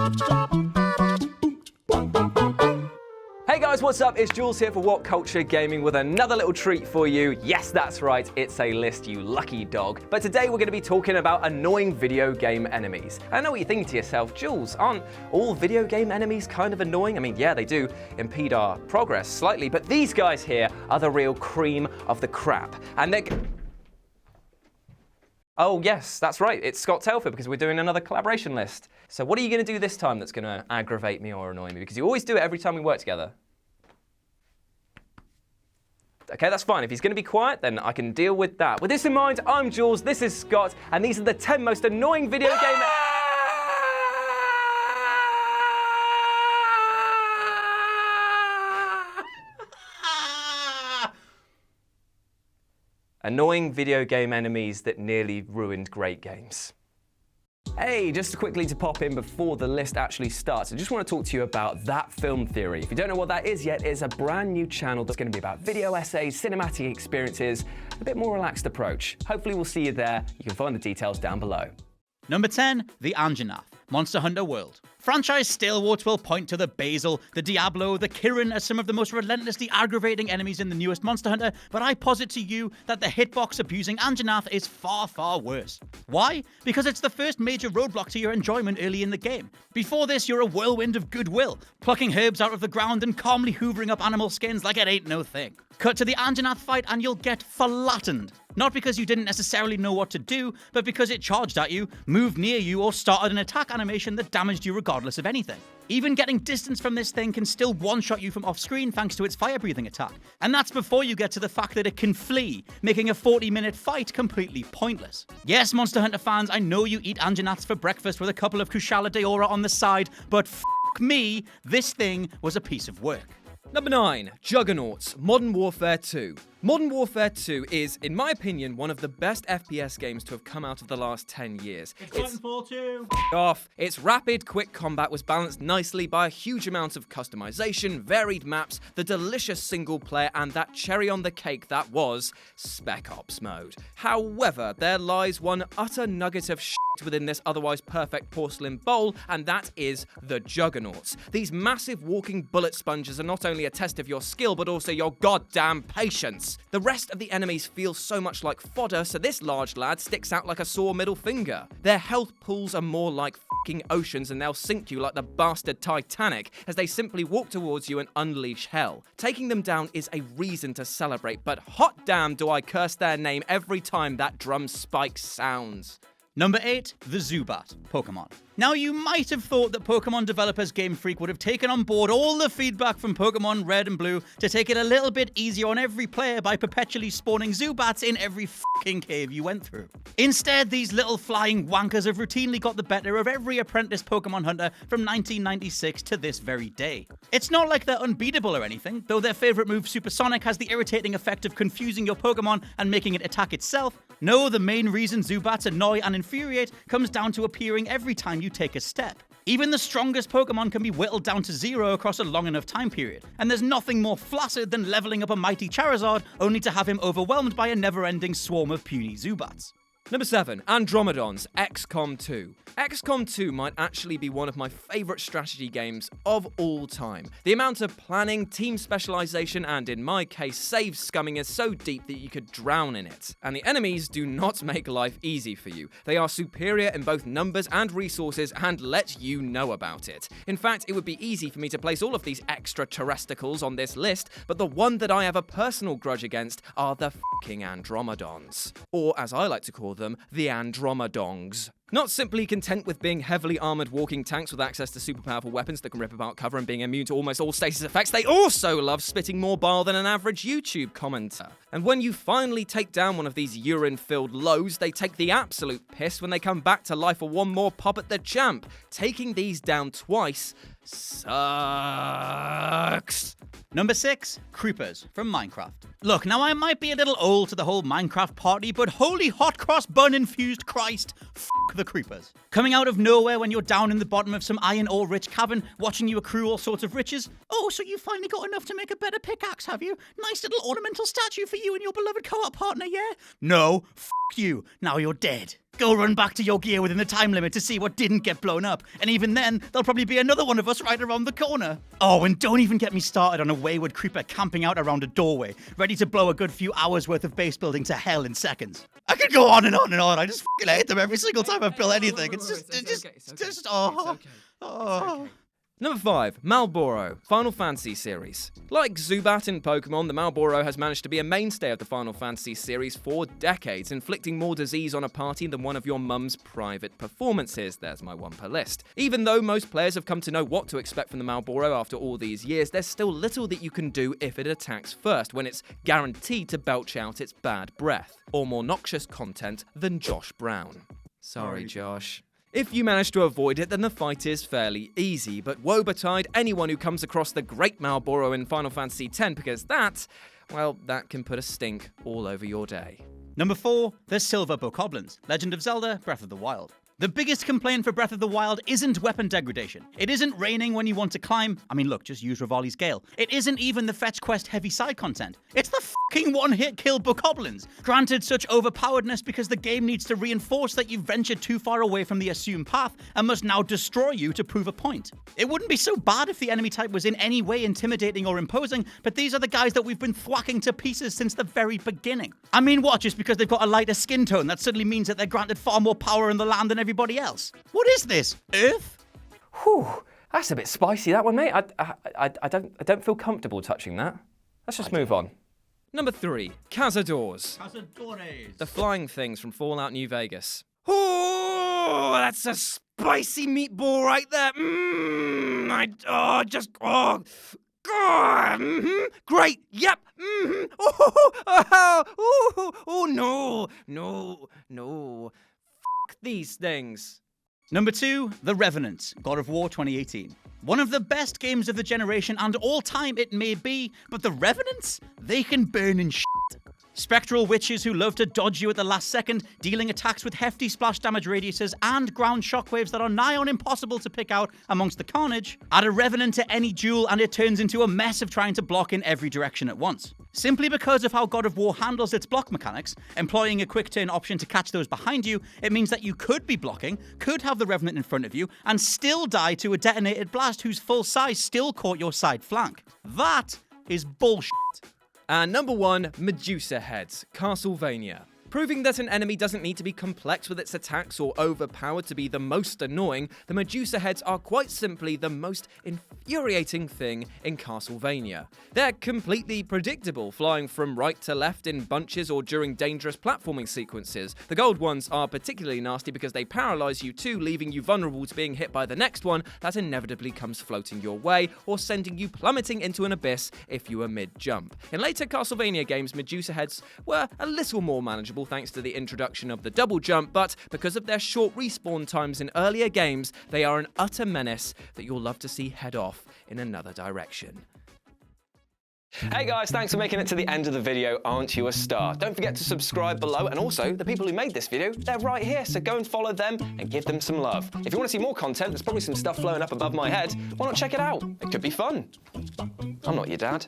Hey guys, what's up? It's Jules here for What Culture Gaming with another little treat for you. Yes, that's right, it's a list, you lucky dog. But today we're going to be talking about annoying video game enemies. I know what you're thinking to yourself, Jules, aren't all video game enemies kind of annoying? I mean, yeah, they do impede our progress slightly, but these guys here are the real cream of the crap. And they're... Oh yes, that's right, it's Scott Telford because we're doing another collaboration list. So what are you going to do this time that's going to aggravate me or annoy me? Because you always do it every time we work together. Okay, that's fine. If he's going to be quiet, then I can deal with that. With this in mind, I'm Jules, this is Scott, and these are the 10 most annoying video game... annoying video game enemies that nearly ruined great games. Hey, just quickly to pop in before the list actually starts, I just want to talk to you about That Film Theory. If you don't know what that is yet, it's a brand new channel that's going to be about video essays, cinematic experiences, a bit more relaxed approach. Hopefully we'll see you there. You can find the details down below. Number 10, the Anjanath, Monster Hunter World. Franchise stalwarts will point to the Basil, the Diablo, the Kirin as some of the most relentlessly aggravating enemies in the newest Monster Hunter, but I posit to you that the hitbox-abusing Anjanath is far, far worse. Why? Because it's the first major roadblock to your enjoyment early in the game. Before this, you're a whirlwind of goodwill, plucking herbs out of the ground and calmly hoovering up animal skins like it ain't no thing. Cut to the Anjanath fight and you'll get flattened. Not because you didn't necessarily know what to do, but because it charged at you, moved near you, or started an attack animation that damaged you regardless of anything. Even getting distance from this thing can still one-shot you from off-screen thanks to its fire-breathing attack. And that's before you get to the fact that it can flee, making a 40-minute fight completely pointless. Yes, Monster Hunter fans, I know you eat Anjanaths for breakfast with a couple of Kushala Deora on the side, but f*** me, this thing was a piece of work. Number 9, Juggernauts, Modern Warfare 2. Modern Warfare 2 is, in my opinion, one of the best FPS games to have come out of the last 10 years. It's Titanfall 2. Off. Its rapid, quick combat was balanced nicely by a huge amount of customization, varied maps, the delicious single player, and that cherry on the cake that was Spec Ops mode. However, there lies one utter nugget of shit within this otherwise perfect porcelain bowl, and that is the Juggernauts. These massive walking bullet sponges are not only a test of your skill, but also your goddamn patience. The rest of the enemies feel so much like fodder, so this large lad sticks out like a sore middle finger. Their health pools are more like fucking oceans, and they'll sink you like the bastard Titanic as they simply walk towards you and unleash hell. Taking them down is a reason to celebrate, but hot damn do I curse their name every time that drum spike sounds. Number 8, the Zubat, Pokemon. Now, you might have thought that Pokemon developers Game Freak would have taken on board all the feedback from Pokemon Red and Blue to take it a little bit easier on every player by perpetually spawning Zubats in every fucking cave you went through. Instead, these little flying wankers have routinely got the better of every apprentice Pokemon hunter from 1996 to this very day. It's not like they're unbeatable or anything, though their favorite move, Supersonic, has the irritating effect of confusing your Pokemon and making it attack itself. No, the main reason Zubats annoy and infuriate comes down to appearing every time you take a step. Even the strongest Pokemon can be whittled down to 0 across a long enough time period, and there's nothing more flaccid than leveling up a mighty Charizard only to have him overwhelmed by a never-ending swarm of puny Zubats. Number 7, Andromedons, XCOM 2. XCOM 2 might actually be one of my favourite strategy games of all time. The amount of planning, team specialisation, and in my case, save scumming is so deep that you could drown in it. And the enemies do not make life easy for you. They are superior in both numbers and resources and let you know about it. In fact, it would be easy for me to place all of these extraterrestrials on this list, but the one that I have a personal grudge against are the fucking Andromedons. Or, as I like to call them, the Andromedongs. Not simply content with being heavily armoured walking tanks with access to super powerful weapons that can rip apart cover and being immune to almost all stasis effects, they also love spitting more bile than an average YouTube commenter. And when you finally take down one of these urine-filled lows, they take the absolute piss when they come back to life for one more pop at the champ. Taking these down twice sucks. Number 6, Creepers from Minecraft. Look, now I might be a little old to the whole Minecraft party, but holy hot cross bun infused Christ, f*** the Creepers. Coming out of nowhere when you're down in the bottom of some iron ore rich cavern, watching you accrue all sorts of riches. Oh, so you finally got enough to make a better pickaxe, have you? Nice little ornamental statue for you and your beloved co-op partner, yeah? No, f*** you, now you're dead. Go run back to your gear within the time limit to see what didn't get blown up. And even then, there'll probably be another one of us right around the corner. Oh, and don't even get me started on a wayward creeper camping out around a doorway, ready to blow a good few hours worth of base building to hell in seconds. I could go on and on and on. I just fucking hate them every single time I build anything. It's just, oh. Number 5, Malboro, Final Fantasy series. Like Zubat in Pokemon, the Malboro has managed to be a mainstay of the Final Fantasy series for decades, inflicting more disease on a party than one of your mum's private performances. There's my one per list. Even though most players have come to know what to expect from the Malboro after all these years, there's still little that you can do if it attacks first, when it's guaranteed to belch out its bad breath, or more noxious content than Josh Brown. Sorry, Josh. If you manage to avoid it, then the fight is fairly easy, but woe betide anyone who comes across the Great Malboro in Final Fantasy X, because that can put a stink all over your day. Number 4, the Silver Bokoblins, Legend of Zelda, Breath of the Wild. The biggest complaint for Breath of the Wild isn't weapon degradation. It isn't raining when you want to climb. I mean, look, just use Rivali's Gale. It isn't even the fetch quest heavy side content. It's the fucking one-hit kill Bokoblins. Granted such overpoweredness because the game needs to reinforce that you've ventured too far away from the assumed path and must now destroy you to prove a point. It wouldn't be so bad if the enemy type was in any way intimidating or imposing, but these are the guys that we've been thwacking to pieces since the very beginning. I mean, what, just because they've got a lighter skin tone, that suddenly means that they're granted far more power in the land than everybody else? What is this? Earth? Whew, that's a bit spicy, that one, mate. I don't feel comfortable touching that. Let's just move on. Number 3, Cassadores. Cassadores. The flying things from Fallout New Vegas. Oh, that's a spicy meatball right there. Great. Yep. No. Fuck these things. Number 2, The Revenants, God of War 2018. One of the best games of the generation and all time it may be, but the Revenants? They can burn in shit. Spectral witches who love to dodge you at the last second, dealing attacks with hefty splash damage radiuses and ground shockwaves that are nigh on impossible to pick out amongst the carnage. Add a Revenant to any duel and it turns into a mess of trying to block in every direction at once. Simply because of how God of War handles its block mechanics, employing a quick turn option to catch those behind you, it means that you could be blocking, could have the Revenant in front of you, and still die to a detonated blast whose full size still caught your side flank. That is bullshit. And number 1, Medusa heads, Castlevania. Proving that an enemy doesn't need to be complex with its attacks or overpowered to be the most annoying, the Medusa heads are quite simply the most infuriating thing in Castlevania. They're completely predictable, flying from right to left in bunches or during dangerous platforming sequences. The gold ones are particularly nasty because they paralyze you too, leaving you vulnerable to being hit by the next one that inevitably comes floating your way or sending you plummeting into an abyss if you are mid-jump. In later Castlevania games, Medusa heads were a little more manageable thanks to the introduction of the double jump, but because of their short respawn times in earlier games, they are an utter menace that you'll love to see head off in another direction. Hey guys, thanks for making it to the end of the video. Aren't you a star? Don't forget to subscribe below, and also the people who made this video, they're right here, so go and follow them and give them some love. If you want to see more content, there's probably some stuff flowing up above my head. Why not check it out? It could be fun. I'm not your dad.